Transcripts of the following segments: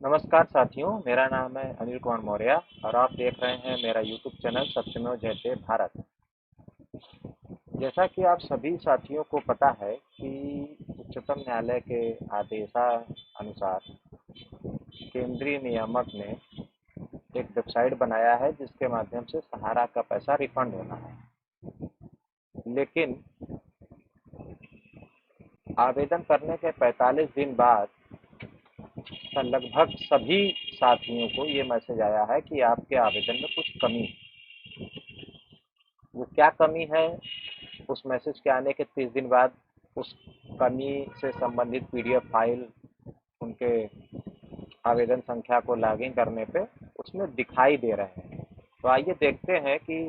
नमस्कार साथियों, मेरा नाम है अनिल कुमार मौर्य और आप देख रहे हैं मेरा यूट्यूब चैनल सत्यमेव जयते भारत। जैसा कि आप सभी साथियों को पता है कि उच्चतम न्यायालय के आदेशानुसार केंद्रीय नियामक ने एक वेबसाइट बनाया है जिसके माध्यम से सहारा का पैसा रिफंड होना है। लेकिन आवेदन करने के 45 दिन बाद लगभग सभी साथियों को ये मैसेज आया है कि आपके आवेदन में कुछ कमी है। वो क्या कमी है, उस मैसेज के आने के 30 दिन बाद उस कमी से संबंधित पीडीएफ फाइल उनके आवेदन संख्या को लॉगिन करने पे उसमें दिखाई दे रहे हैं। तो आइए देखते हैं कि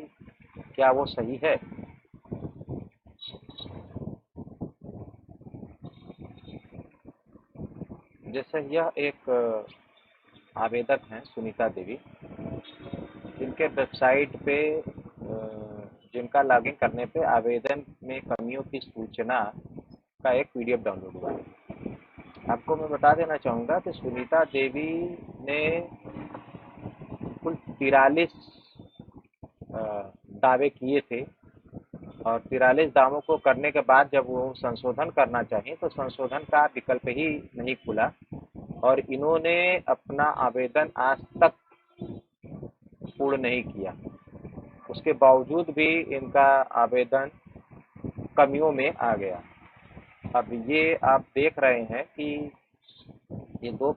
क्या वो सही है। जैसे यह एक आवेदक हैं सुनीता देवी, जिनके वेबसाइट पे जिनका लॉगिन करने पे आवेदन में कमियों की सूचना का एक पीडीएफ डाउनलोड हुआ है। आपको मैं बता देना चाहूँगा कि सुनीता देवी ने कुल 43 दावे किए थे और 43 दावों को करने के बाद जब वो संशोधन करना चाहिए तो संशोधन का विकल्प ही नहीं खुला और इन्होंने अपना आवेदन आज तक पूर्ण नहीं किया। उसके बावजूद भी इनका आवेदन कमियों में आ गया। अब ये आप देख रहे हैं कि ये दो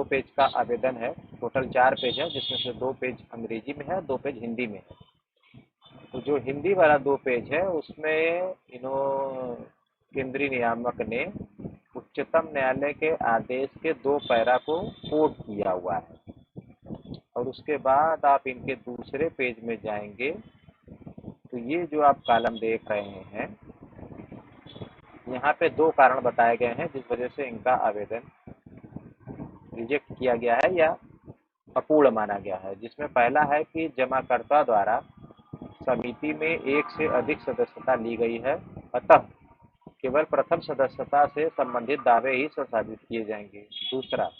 पेज का आवेदन है। टोटल 4 पेज है, जिसमें से 2 पेज अंग्रेजी में है, 2 पेज हिंदी में है। तो जो हिंदी वाला 2 पेज है उसमें केंद्रीय नियामक ने उच्चतम न्यायालय के आदेश के 2 पैरा को कोट किया हुआ है। और उसके बाद आप इनके दूसरे पेज में जाएंगे तो ये जो आप कॉलम देख रहे हैं, यहाँ पे 2 कारण बताए गए हैं जिस वजह से इनका आवेदन रिजेक्ट किया गया है या अपूर्ण माना गया है। जिसमें पहला है कि जमाकर्ता द्वारा समिति में एक से अधिक सदस्यता ली गई है, अतः केवल प्रथम सदस्यता से संबंधित दावे ही संसाधित किए जाएंगे। दूसरा,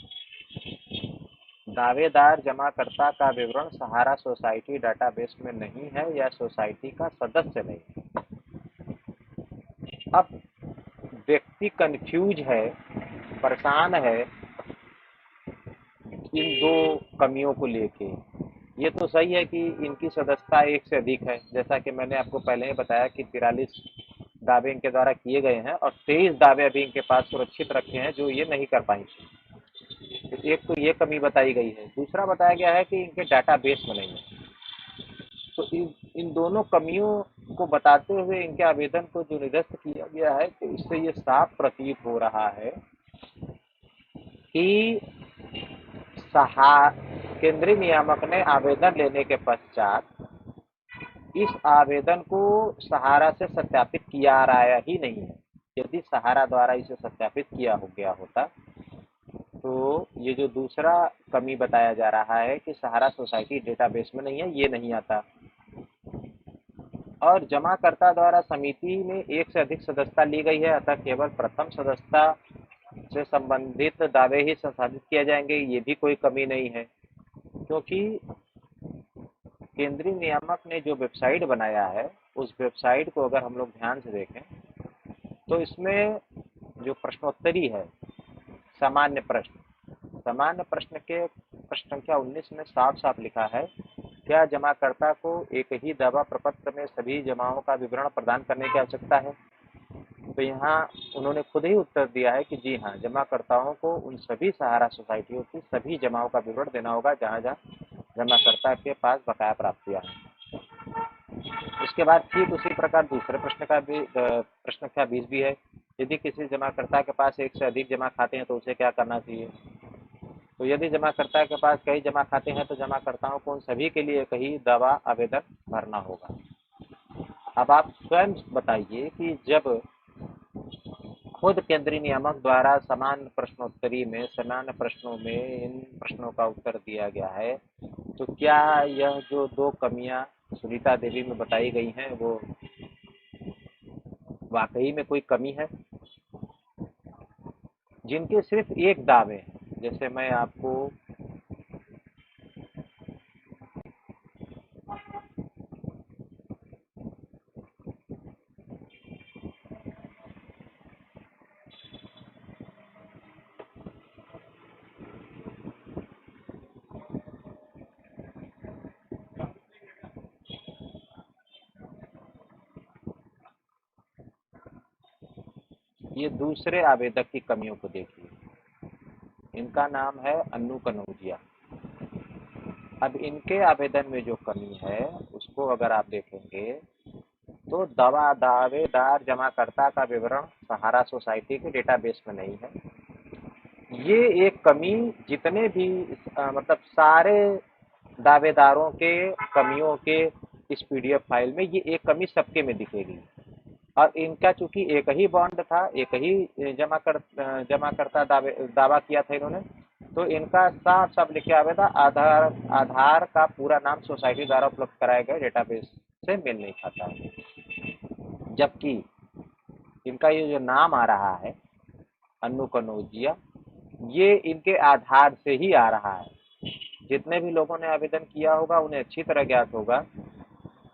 दावेदार जमाकर्ता का विवरण सहारा सोसाइटी डाटाबेस में नहीं है या सोसाइटी का सदस्य नहीं है। अब व्यक्ति कंफ्यूज है, परेशान है इन 2 कमियों को लेके। ये तो सही है कि इनकी सदस्यता एक से अधिक है, जैसा कि मैंने आपको पहले ही बताया कि 43 दावे इनके द्वारा किए गए हैं और 23 दावे अभी इनके पास सुरक्षित रखे हैं जो ये नहीं कर पाएंगे। तो एक तो ये कमी बताई गई है। दूसरा बताया गया है कि इनके डाटाबेस में नहीं है। तो इन दोनों कमियों को बताते हुए इनके आवेदन को जो निरस्त किया गया है, तो इससे ये साफ प्रतीत हो रहा है कि केंद्रीय नियामक ने आवेदन लेने के पश्चात इस आवेदन को सहारा से सत्यापित किया रहा ही नहीं है। यदि सहारा द्वारा इसे सत्यापित किया हो गया होता तो ये जो दूसरा कमी बताया जा रहा है कि सहारा सोसाइटी डेटाबेस में नहीं है, ये नहीं आता। और जमाकर्ता द्वारा समिति में एक से अधिक सदस्यता ली गई है, अतः केवल प्रथम सदस्यता से संबंधित दावे ही संसाधित किए जाएंगे, ये भी कोई कमी नहीं है। क्योंकि केंद्रीय नियामक ने जो वेबसाइट बनाया है उस वेबसाइट को अगर हम लोग ध्यान से देखें तो इसमें जो प्रश्नोत्तरी है, सामान्य प्रश्न के प्रश्न संख्या 19 में साफ साफ लिखा है, क्या जमाकर्ता को एक ही दावा प्रपत्र में सभी जमाओं का विवरण प्रदान करने की आवश्यकता है? तो यहाँ उन्होंने खुद ही उत्तर दिया है कि जी हाँ, जमाकर्ताओं को उन सभी सहारा सोसाइटियों की सभी जमाओं का विवरण देना होगा जहाँ जहाँ जमाकर्ता के पास बकाया प्राप्तियां हैं। उसके बाद ठीक उसी प्रकार दूसरे प्रश्न संख्या 20 भी है, यदि किसी जमाकर्ता के पास एक से अधिक जमा खाते हैं तो उसे क्या करना चाहिए? तो यदि जमाकर्ता के पास कई जमा खाते हैं तो जमाकर्ताओं को उन सभी के लिए एक ही दावा आवेदन भरना होगा। अब आप स्वयं बताइए कि जब खुद केंद्रीय नियामक द्वारा समान प्रश्नोत्तरी में समान प्रश्नों में इन प्रश्नों का उत्तर दिया गया है, तो क्या यह जो 2 कमियां सुनीता देवी में बताई गई हैं वो वाकई में कोई कमी है? जिनके सिर्फ एक दावे हैं, जैसे मैं आपको ये दूसरे आवेदक की कमियों को देखिए। इनका नाम है अन्नू कनौजिया। अब इनके आवेदन में जो कमी है उसको अगर आप देखेंगे तो दवा दावेदार जमाकर्ता का विवरण सहारा सोसाइटी के डेटाबेस में नहीं है। ये एक कमी जितने भी मतलब सारे दावेदारों के कमियों के इस पीडीएफ फाइल में ये एक कमी सबके में दिखेगी। और इनका चूंकि एक ही बॉन्ड था, एक ही जमाकर्ता दावा किया था इन्होंने, तो इनका साफ साफ लिखे आया था आधार आधार का पूरा नाम सोसाइटी द्वारा उपलब्ध कराए गए डेटाबेस से मेल नहीं खाता है। जबकि इनका ये जो नाम आ रहा है अन्नू कनौजिया, ये इनके आधार से ही आ रहा है। जितने भी लोगों ने आवेदन किया होगा उन्हें अच्छी तरह ज्ञात होगा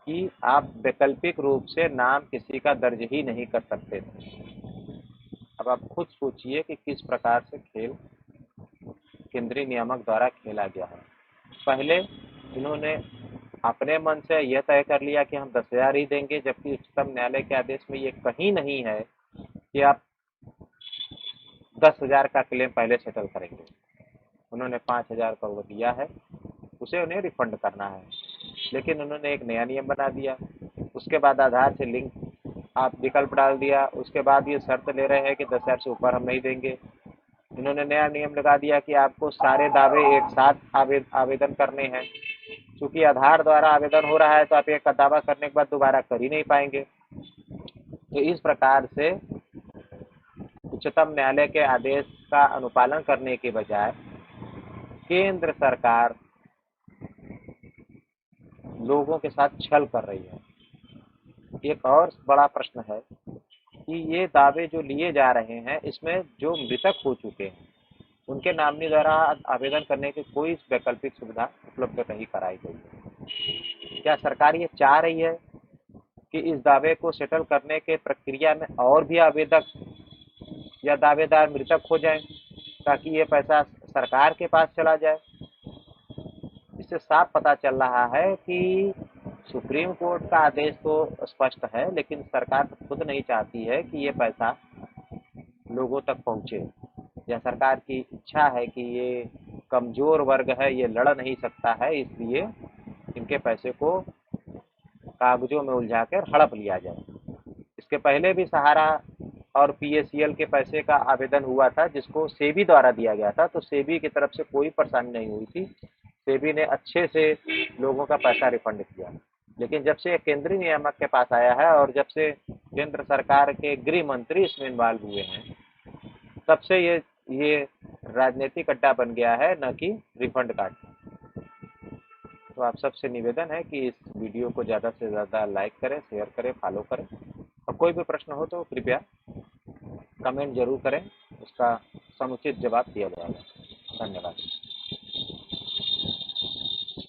कि आप वैकल्पिक रूप से नाम किसी का दर्ज ही नहीं कर सकते थे। अब आप खुद सोचिए कि किस प्रकार से खेल केंद्रीय नियामक द्वारा खेला गया है। पहले इन्होंने अपने मन से यह तय कर लिया कि हम 10,000 ही देंगे, जबकि उच्चतम न्यायालय के आदेश में ये कहीं नहीं है कि आप 10,000 का क्लेम पहले सेटल करेंगे। उन्होंने 5,000 का वो दिया है, उसे उन्हें रिफंड करना है। लेकिन उन्होंने एक नया नियम बना दिया। उसके बाद आधार से लिंक आप विकल्प डाल दिया। उसके बाद ये शर्त ले रहे हैं कि 10,000 से ऊपर हम नहीं देंगे। इन्होंने नया नियम लगा दिया कि आपको सारे दावे एक साथ आवेदन करने हैं। चूंकि आधार द्वारा आवेदन हो रहा है तो आप एक का दावा करने के बाद दोबारा कर ही नहीं पाएंगे। तो इस प्रकार से उच्चतम न्यायालय के आदेश का अनुपालन करने के बजाय केंद्र सरकार लोगों के साथ छल कर रही है। एक और बड़ा प्रश्न है कि ये दावे जो लिए जा रहे हैं इसमें जो मृतक हो चुके हैं उनके नॉमिनी द्वारा आवेदन करने की कोई वैकल्पिक सुविधा उपलब्ध नहीं कराई गई है। क्या सरकार ये चाह रही है कि इस दावे को सेटल करने के प्रक्रिया में और भी आवेदक या दावेदार मृतक हो जाएं ताकि ये पैसा सरकार के पास चला जाए? इससे साफ पता चल रहा है कि सुप्रीम कोर्ट का आदेश तो स्पष्ट है, लेकिन सरकार खुद नहीं चाहती है कि ये पैसा लोगों तक पहुंचे, या सरकार की इच्छा है कि ये कमजोर वर्ग है, ये लड़ नहीं सकता है, इसलिए इनके पैसे को कागजों में उलझाकर हड़प लिया जाए। इसके पहले भी सहारा और पीएसीएल के पैसे का आवेदन हुआ था जिसको सेबी द्वारा दिया गया था, तो सेबी की तरफ से कोई परेशानी नहीं हुई थी। सेबी ने अच्छे से लोगों का पैसा रिफंड किया। लेकिन जब से केंद्रीय नियामक के पास आया है और जब से केंद्र सरकार के गृह मंत्री इसमें इन्वॉल्व हुए हैं, तब से ये राजनीतिक अड्डा बन गया है, न कि रिफंड का। तो आप सबसे निवेदन है कि इस वीडियो को ज़्यादा से ज़्यादा लाइक करें, शेयर करें, फॉलो करें। और कोई भी प्रश्न हो तो कृपया कमेंट जरूर करें, उसका समुचित जवाब दिया जाएगा। धन्यवाद।